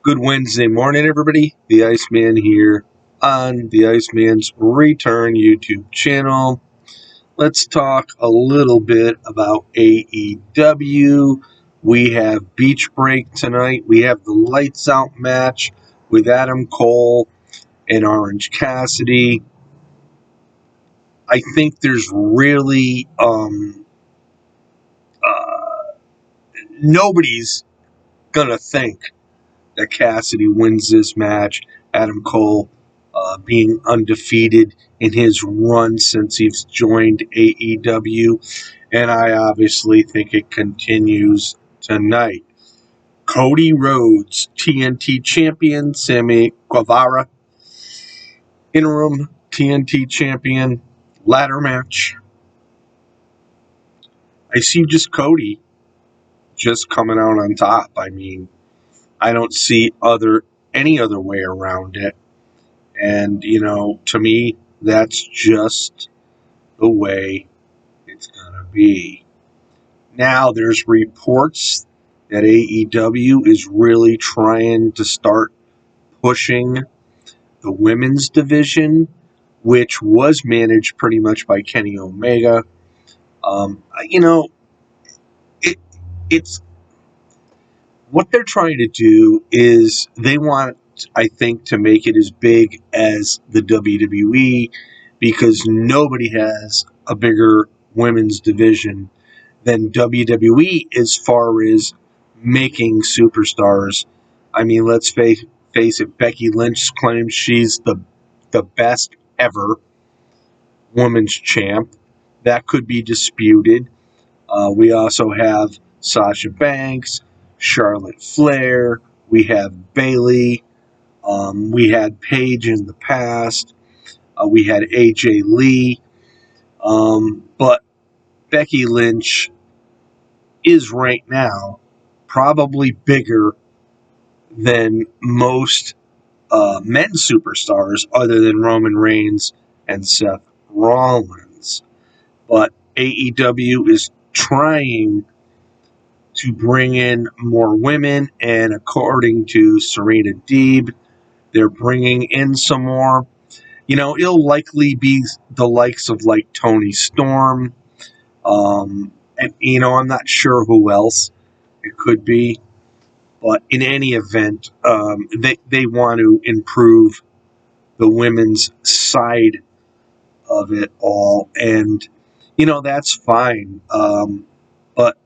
Good Wednesday morning, everybody. The Iceman here on the Iceman's Return YouTube channel. Let's talk a little bit about AEW. We have Beach Break tonight. We have the Lights Out match with Adam Cole and Orange Cassidy. I think there's really nobody's gonna think that Cassidy wins this match. Adam Cole being undefeated in his run since he's joined AEW, and I obviously think it continues tonight. Cody Rhodes, TNT champion, Sammy Guevara, interim TNT champion, ladder match. I see just Cody just coming out on top. I mean, I don't see any other way around it. And, to me, that's just the way it's going to be. Now, there's reports that AEW is really trying to start pushing the women's division, which was managed pretty much by Kenny Omega. You know, it, it's what they're trying to do is they want, I think, to make it as big as the WWE because nobody has a bigger women's division than WWE as far as making superstars. I mean, let's face it, Becky Lynch claims she's the best ever women's champ. That could be disputed. We also have Sasha Banks, Charlotte Flair. We have Bayley. We had Paige in the past. We had AJ Lee. But Becky Lynch is right now probably bigger than most men's superstars other than Roman Reigns and Seth Rollins. But AEW is trying to bring in more women, and according to Serena Deeb, they're bringing in some more. It'll likely be the likes of like Toni Storm, and I'm not sure who else it could be, but in any event, they want to improve the women's side of it all, and that's fine. But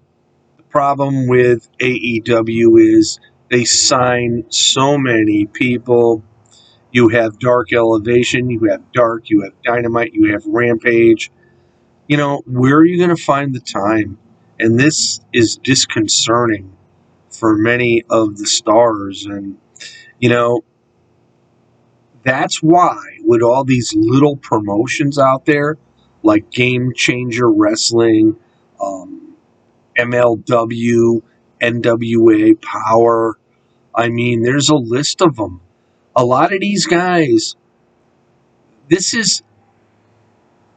the problem with AEW is they sign so many people. You have Dark Elevation, you have Dark, you have Dynamite, you have Rampage. Where are you going to find the time? And this is disconcerting for many of the stars. And, you know, that's why with all these little promotions out there, like Game Changer Wrestling, MLW, NWA Power, I mean, there's a list of them. A lot of these guys, this is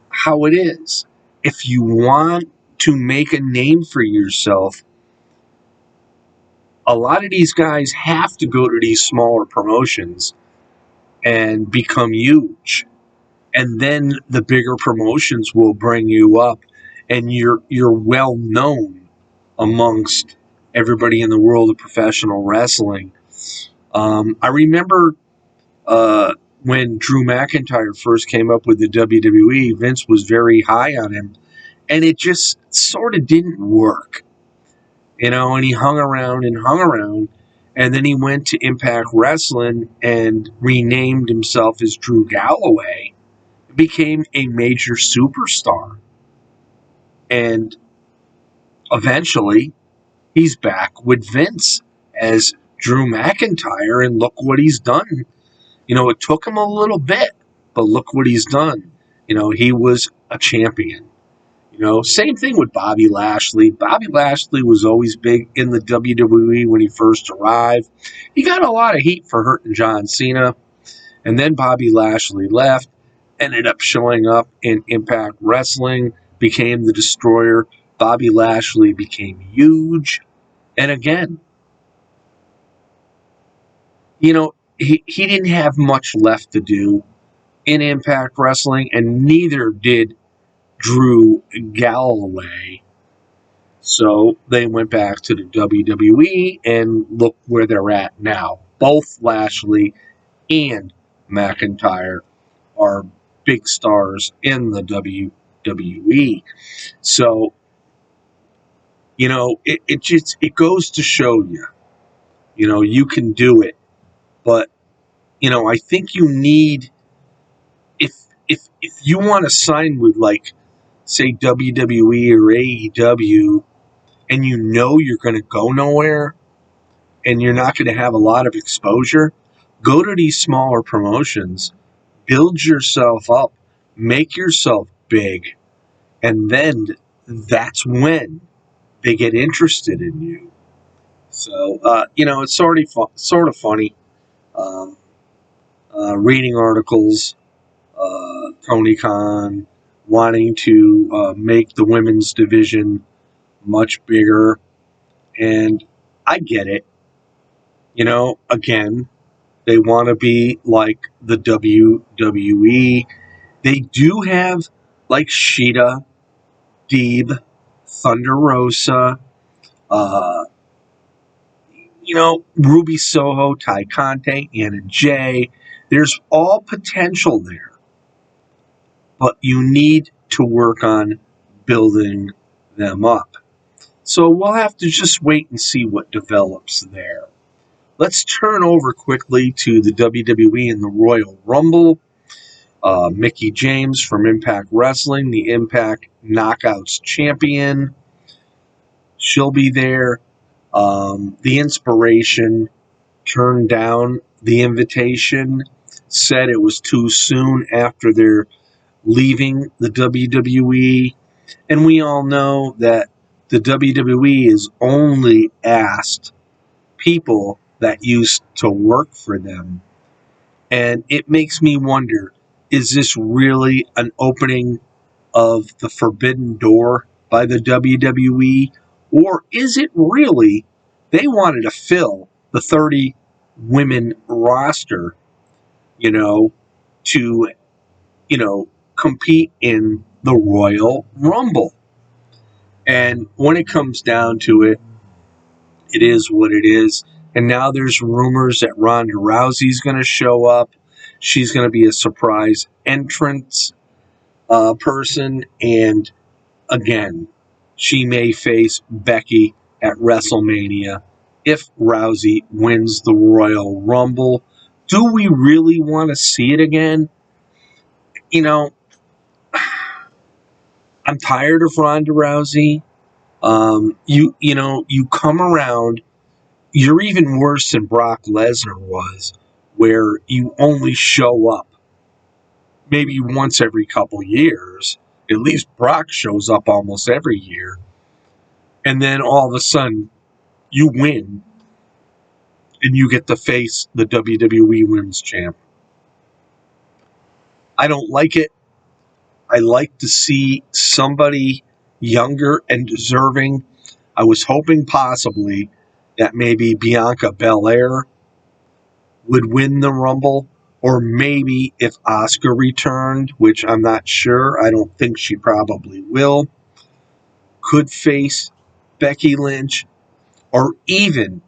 how it is. If you want to make a name for yourself, a lot of these guys have to go to these smaller promotions and become huge. And then the bigger promotions will bring you up and you're well known amongst everybody in the world of professional wrestling. I remember when Drew McIntyre first came up with the WWE, Vince was very high on him, and it just sort of didn't work, and he hung around and hung around, and then he went to Impact Wrestling and renamed himself as Drew Galloway, became a major superstar, and eventually he's back with Vince as Drew McIntyre, and look what he's done. It took him a little bit, but look what he's done. He was a champion. Same thing with Bobby Lashley. Bobby Lashley was always big in the WWE when he first arrived. He got a lot of heat for hurting John Cena, and then Bobby Lashley left, ended up showing up in Impact Wrestling, became the Destroyer. Bobby Lashley became huge, and again, he didn't have much left to do in Impact Wrestling, and neither did Drew Galloway. So they went back to the WWE, and look where they're at now. Both Lashley and McIntyre are big stars in the WWE. So, it goes to show you, you can do it. But, I think you need, if you want to sign with, like, say WWE or AEW, and you're going to go nowhere, and you're not going to have a lot of exposure, go to these smaller promotions, build yourself up, make yourself big, and then that's when they get interested in you. So, it's sort of funny um, reading articles, Tony Khan wanting to make the women's division much bigger, and I get it. Again, they want to be like the WWE. They do have like Sheeta, Deeb, Thunder Rosa, uh, Ruby Soho, Ty Conte, Anna Jay. There's all potential there, but you need to work on building them up. So we'll have to just wait and see what develops there. Let's turn over quickly to the WWE and the Royal Rumble. Mickie James from Impact Wrestling, the Impact Knockouts champion. She'll be there. The Inspiration turned down the invitation, said it was too soon after they're leaving the WWE. And we all know that the WWE is only asked people that used to work for them. And it makes me wonder, is this really an opening of the forbidden door by the WWE? Or is it really they wanted to fill the 30 women roster, to, compete in the Royal Rumble? And when it comes down to it, it is what it is. And now there's rumors that Ronda Rousey's going to show up. She's going to be a surprise entrance person. And again, she may face Becky at WrestleMania if Rousey wins the Royal Rumble. Do we really want to see it again? I'm tired of Ronda Rousey. You come around. You're even worse than Brock Lesnar was, where you only show up maybe once every couple years. At least Brock shows up almost every year. And then all of a sudden, you win, and you get to face the WWE Women's Champ. I don't like it. I like to see somebody younger and deserving. I was hoping possibly that maybe Bianca Belair would win the Rumble, or maybe if Asuka returned, which I'm not sure, I don't think she probably will, could face Becky Lynch, or even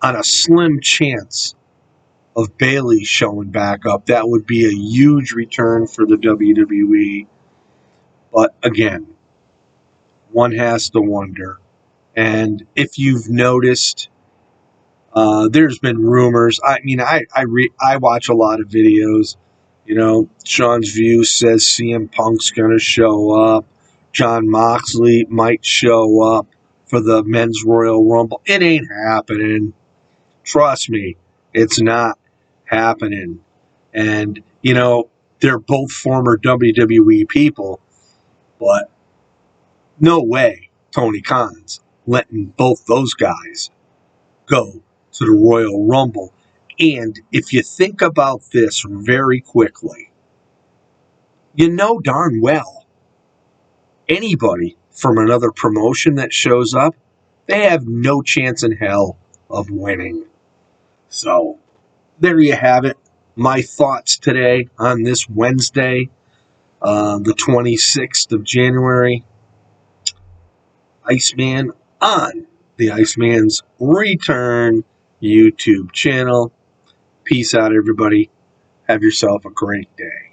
on a slim chance of Bayley showing back up. That would be a huge return for the WWE. But again, one has to wonder. And if you've noticed, there's been rumors. I mean, I watch a lot of videos. Sean's View says CM Punk's going to show up. Jon Moxley might show up for the Men's Royal Rumble. It ain't happening. Trust me, it's not happening. And, they're both former WWE people, but no way Tony Khan's letting both those guys go to the Royal Rumble. And if you think about this very quickly, you know darn well anybody from another promotion that shows up, they have no chance in hell of winning. So, there you have it. My thoughts today on this Wednesday, the 26th of January. Iceman on the Iceman's Return YouTube channel. Peace out, everybody. Have yourself a great day.